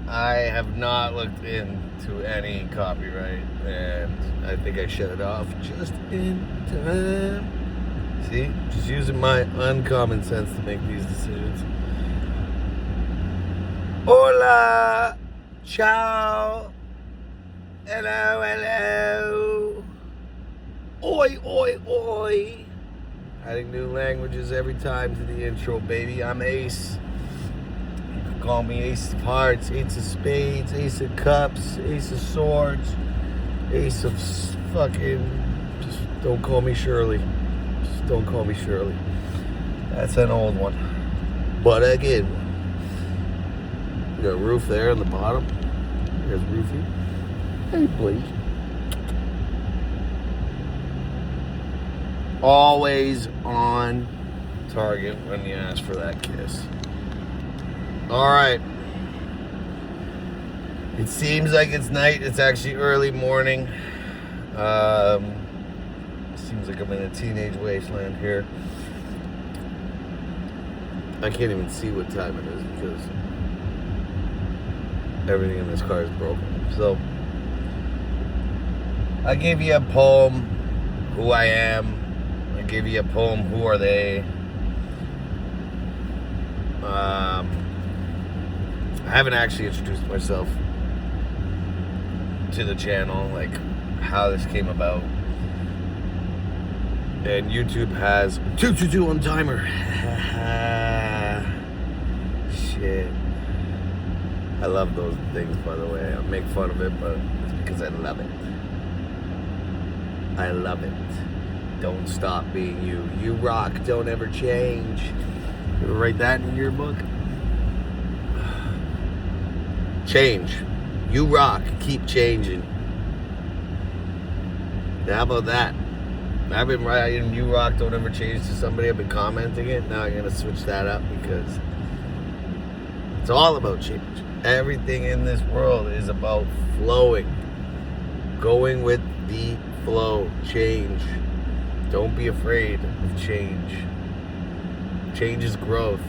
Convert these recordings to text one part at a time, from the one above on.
I have not looked into any copyright, and I think I shut it off just in time. See, just using my uncommon sense to make these decisions. Hola, ciao, hello, hello, oi, oi, oi. Adding new languages every time to the intro, baby. I'm Ace. Call me Ace of Hearts, Ace of Spades, Ace of Cups, Ace of Swords, Ace of fucking... Just don't call me Shirley. Just don't call me Shirley. That's an old one. But a good one. We got a roof there on the bottom. There's Roofy. Hey, please. Always on target when you ask for that kiss. All right. It seems like it's night. It's actually early morning. Seems like I'm in a teenage wasteland here. I can't even see what time it is because everything in this car is broken. So I gave you a poem, Who I Am. I gave you a poem, Who Are They? I haven't actually introduced myself to the channel, like how this came about. And YouTube has 222 on timer. Shit. I love those things, by the way. I make fun of it, but it's because I love it. I love it. Don't stop being you. You rock, don't ever change. You ever write that in your book? Change. You rock, keep changing. Now, how about that? I've been writing You Rock, Don't Ever Change to somebody. I've been commenting it. Now I'm going to switch that up because it's all about change. Everything in this world is about flowing. Going with the flow. Change. Don't be afraid of change. Change is growth.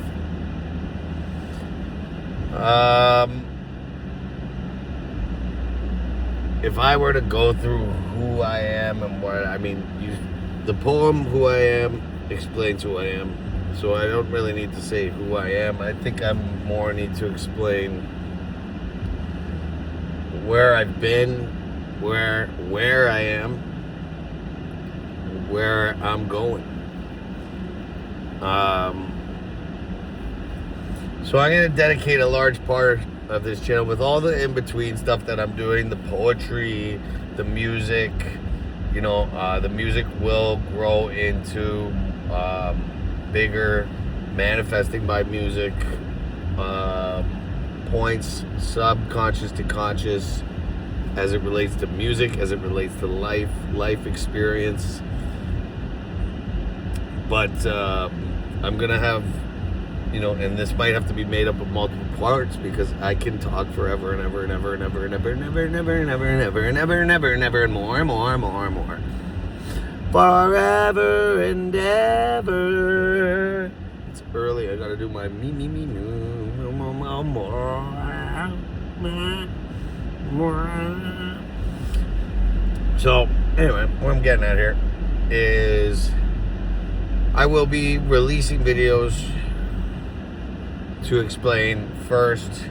If I were to go through who I am and what I mean, the poem Who I Am explains who I am. So I don't really need to say who I am. I think I more need to explain where I've been, where I am, where I'm going. So I'm going to dedicate a large part of this channel with all the in-between stuff that I'm doing, the poetry, the music. You know, the music will grow into bigger manifesting by music points, subconscious to conscious, as it relates to music, as it relates to life experience. But I'm gonna have, you know, and this might have to be made up of multiple parts because I can talk forever and ever and ever and ever and ever and ever and ever and ever and ever and ever and ever and ever and more and more and more and more. Forever and ever. It's early. I gotta do my me more. So anyway, what I'm getting at here is I will be releasing videos to explain first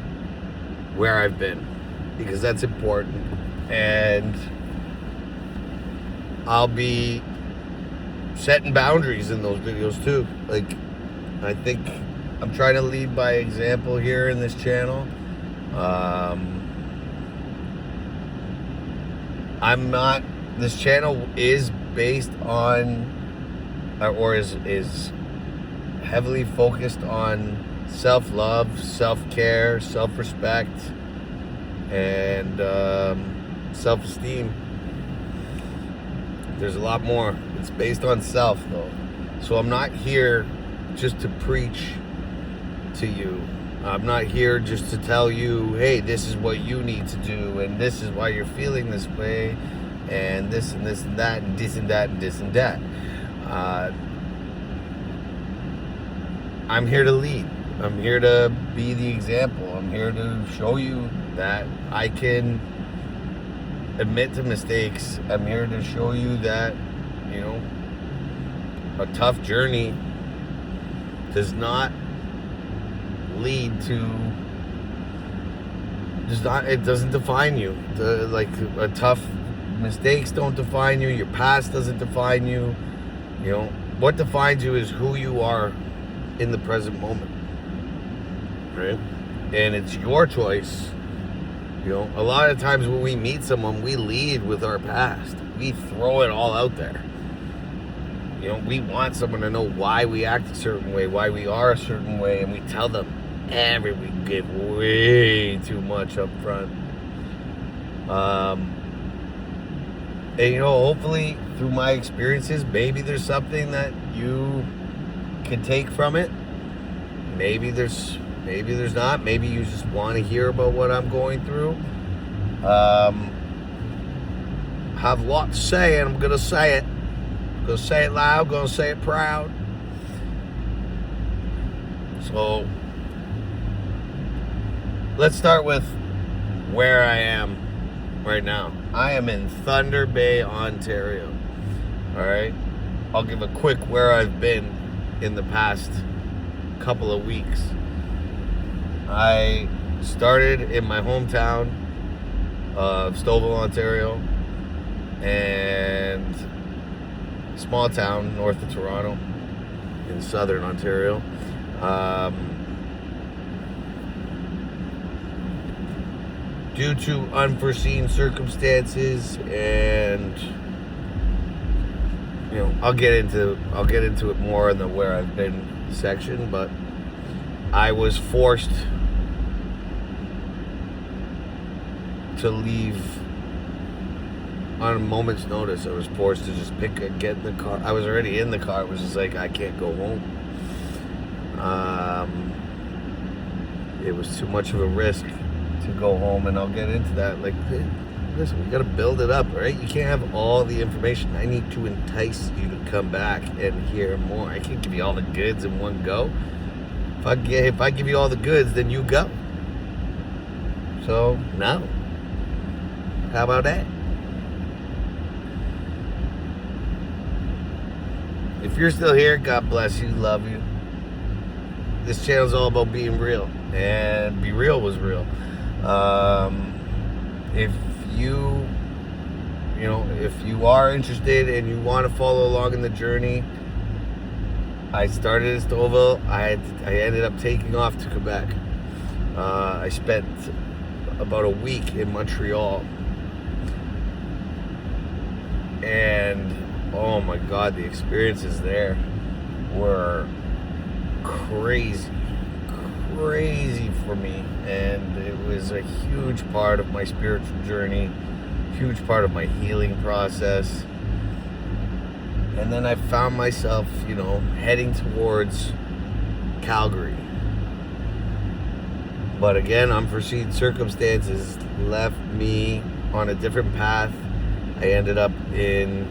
where I've been, because that's important, and I'll be setting boundaries in those videos too. Like, I think I'm trying to lead by example here in this channel. I'm not. This channel is based on, or is heavily focused on self-love, self-care, self-respect, and self-esteem. There's a lot more. It's based on self, though. So I'm not here just to preach to you. I'm not here just to tell you, hey, this is what you need to do, and this is why you're feeling this way, and this and this and that, and this and that, and this and that. I'm here to lead. I'm here to be the example. I'm here to show you that I can admit to mistakes. I'm here to show you that, you know, a tough journey does not lead to, it doesn't define you. Mistakes don't define you. Your past doesn't define you. You know, what defines you is who you are in the present moment, right? And it's your choice. You know, a lot of times when we meet someone, we lead with our past. We throw it all out there. You know, we want someone to know why we act a certain way, why we are a certain way, and we tell them we give way too much up front. And, you know, hopefully through my experiences, maybe there's something that you can take from it. Maybe there's not. Maybe you just want to hear about what I'm going through. Have a lot to say, and I'm gonna say it. I'm gonna say it loud. Gonna say it proud. So let's start with where I am right now. I am in Thunder Bay, Ontario. All right. I'll give a quick where I've been in the past couple of weeks. I started in my hometown of Stouffville, Ontario, and small town north of Toronto in southern Ontario. Due to unforeseen circumstances, and you know, I'll get into it more in the where I've been section, but I was forced to leave on a moment's notice. I was forced to just get in the car. I was already in the car. It was just like, I can't go home. It was too much of a risk to go home, and I'll get into that. Like, listen, we got to build it up, right? You can't have all the information. I need to entice you to come back and hear more. I can't give you all the goods in one go. If I give you all the goods, then you go. So, no. How about that? If you're still here, God bless you, love you. This channel's all about being real, and Be Real was real. If you are interested and you want to follow along in the journey, I started in Stouffville. I ended up taking off to Quebec. I spent about a week in Montreal, and oh my God, the experiences there were crazy for me, and it was a huge part of my spiritual journey, huge part of my healing process. And then I found myself, you know, heading towards Calgary. But again, unforeseen circumstances left me on a different path. I ended up in,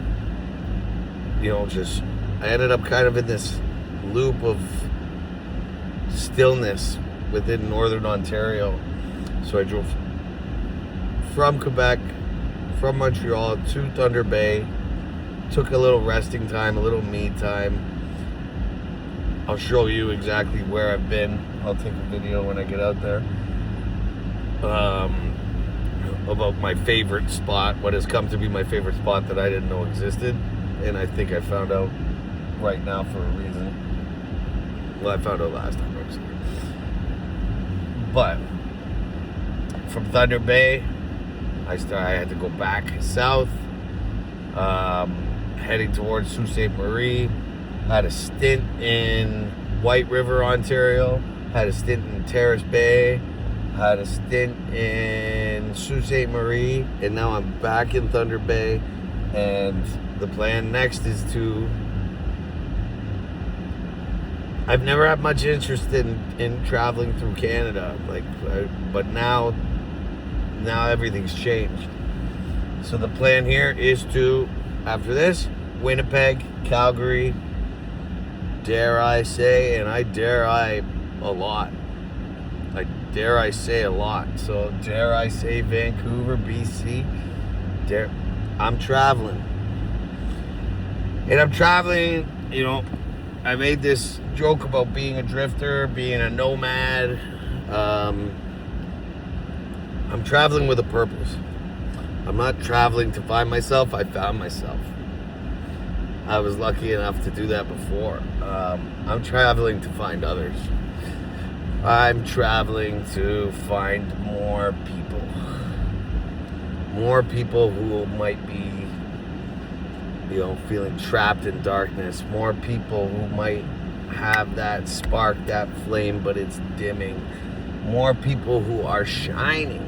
I ended up kind of in this loop of stillness within northern Ontario. So I drove from Quebec, from Montreal to Thunder Bay, took a little resting time, a little me time. I'll show you exactly where I've been. I'll take a video when I get out there. About my favorite spot, what has come to be my favorite spot that I didn't know existed. And I think I found out right now for a reason. Well, I found out last time, obviously. But from Thunder Bay, I had to go back south, heading towards Sault Ste. Marie. Had a stint in White River, Ontario. Had a stint in Terrace Bay. Had a stint in Sault Ste. Marie. And now I'm back in Thunder Bay. And the plan next is to... I've never had much interest in traveling through Canada. But now everything's changed. So the plan here is to, after this, Winnipeg, Calgary, dare I say, and I dare I a lot. Dare I say a lot. So dare I say Vancouver, BC. I'm traveling. And I'm traveling, I made this joke about being a drifter, being a nomad. I'm traveling with a purpose. I'm not traveling to find myself. I found myself. I was lucky enough to do that before. I'm traveling to find others. I'm traveling to find more people. More people who might be, feeling trapped in darkness. More people who might have that spark, that flame, but it's dimming. More people who are shining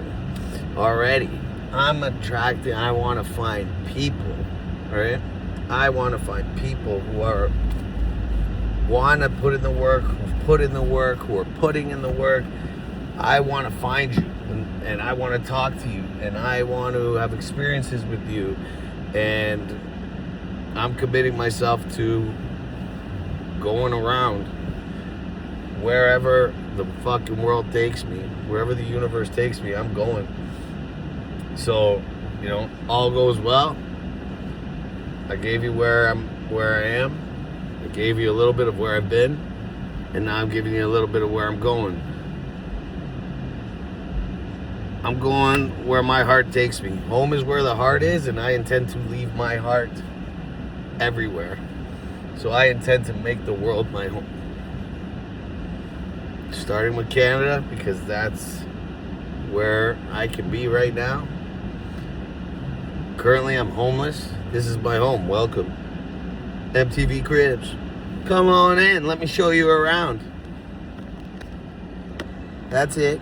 already. I'm attracted. I want to find people, right? I want to find people who want to put in the work, who've put in the work, who are putting in the work. I want to find you, and I want to talk to you, and I want to have experiences with you, and I'm committing myself to going around wherever the fucking world takes me, wherever the universe takes me, I'm going. So, all goes well. I gave you where I am. I gave you a little bit of where I've been, and now I'm giving you a little bit of where I'm going. I'm going where my heart takes me. Home is where the heart is, and I intend to leave my heart everywhere. So I intend to make the world my home. Starting with Canada, because that's where I can be right now. Currently, I'm homeless. This is my home. Welcome. MTV Cribs. Come on in. Let me show you around. That's it.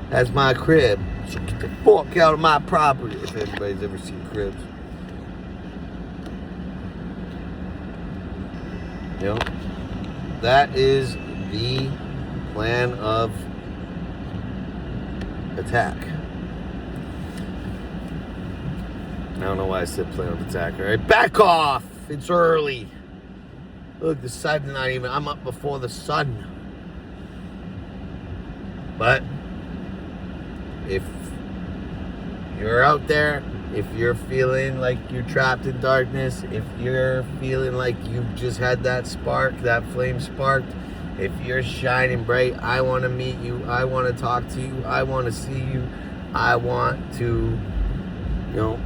That's my crib. So get the fuck out of my property, if anybody's ever seen Cribs. That is the plan of attack. I don't know why I said plan of attack. All right, back off. It's early. Look, the sun's not even. I'm up before the sun. But if you're out there, if you're feeling like you're trapped in darkness, if you're feeling like you've just had that spark, that flame sparked, if you're shining bright, I want to meet you. I want to talk to you. I want to see you. I want to,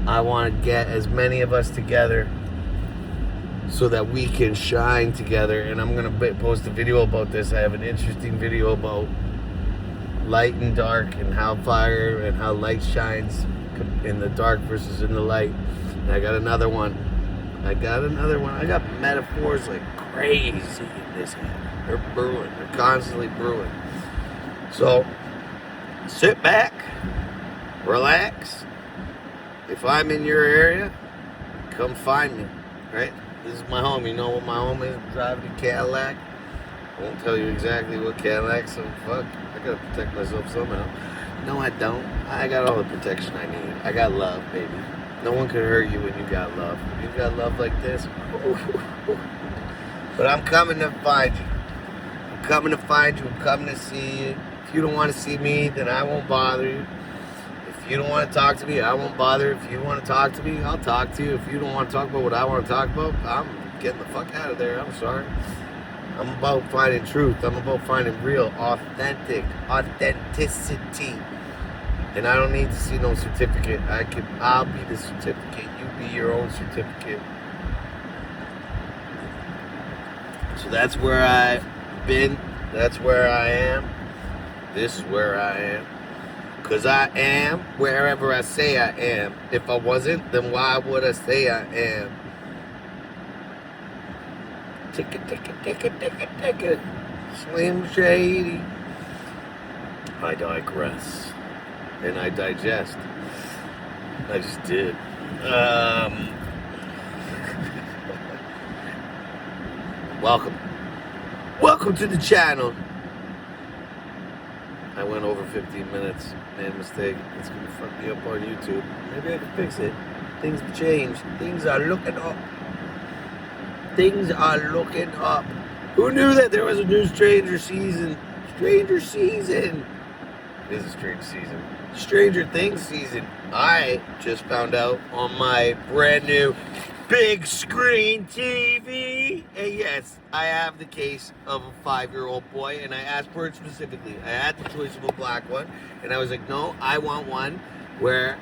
I want to get as many of us together so that we can shine together. And I'm going to post a video about this. I have an interesting video about light and dark and how fire and how light shines in the dark versus in the light. And I got another one. I got metaphors like crazy in this head. They're brewing. They're constantly brewing. So sit back, relax. If I'm in your area, come find me, right? This is my home. You know what my home is? I'm driving a Cadillac. I won't tell you exactly what Cadillac, so fuck. I gotta protect myself somehow. No, I don't. I got all the protection I need. I got love, baby. No one can hurt you when you got love. When you got love like this. But I'm coming to find you. I'm coming to find you. I'm coming to see you. If you don't want to see me, then I won't bother you. If you don't want to talk to me, I won't bother. If you want to talk to me, I'll talk to you. If you don't want to talk about what I want to talk about, I'm getting the fuck out of there. I'm sorry. I'm about finding truth. I'm about finding real, authenticity. And I don't need to see no certificate. I'll be the certificate. You be your own certificate. So that's where I've been. That's where I am. This is where I am. Because I am wherever I say I am. If I wasn't, then why would I say I am? Ticket. Slim Shady. I digress. And I digest. I just did. Welcome to the channel. I went over 15 minutes. Made a mistake. It's gonna fuck me up on YouTube. Maybe I can fix it. Things have changed. Things are looking up. Things are looking up. Who knew that there was a new Stranger season? Stranger season. It is a strange season. Stranger Things season. I just found out on my brand new big screen TV. And yes, I have the case of a 5-year-old boy, and I asked for it specifically. I had the choice of a black one, and I was like, no, I want one where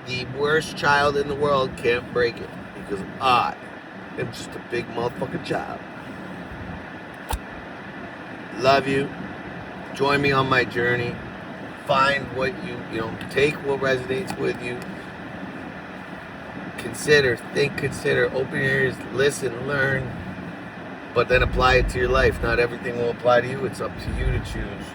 the worst child in the world can't break it, because I am just a big motherfucking child. Love you. Join me on my journey. Find what take what resonates with you. Consider, open your ears, listen, learn, but then apply it to your life. Not everything will apply to you. It's up to you to choose.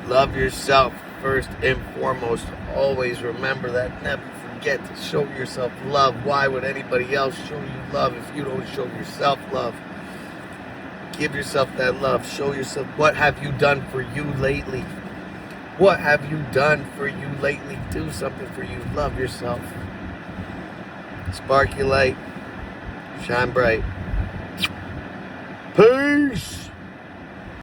Love yourself first and foremost. Always remember that. Never forget to show yourself love. Why would anybody else show you love if you don't show yourself love? Give yourself that love. Show yourself. What have you done for you lately? What have you done for you lately? Do something for you. Love yourself. Spark your light. Shine bright. Peace.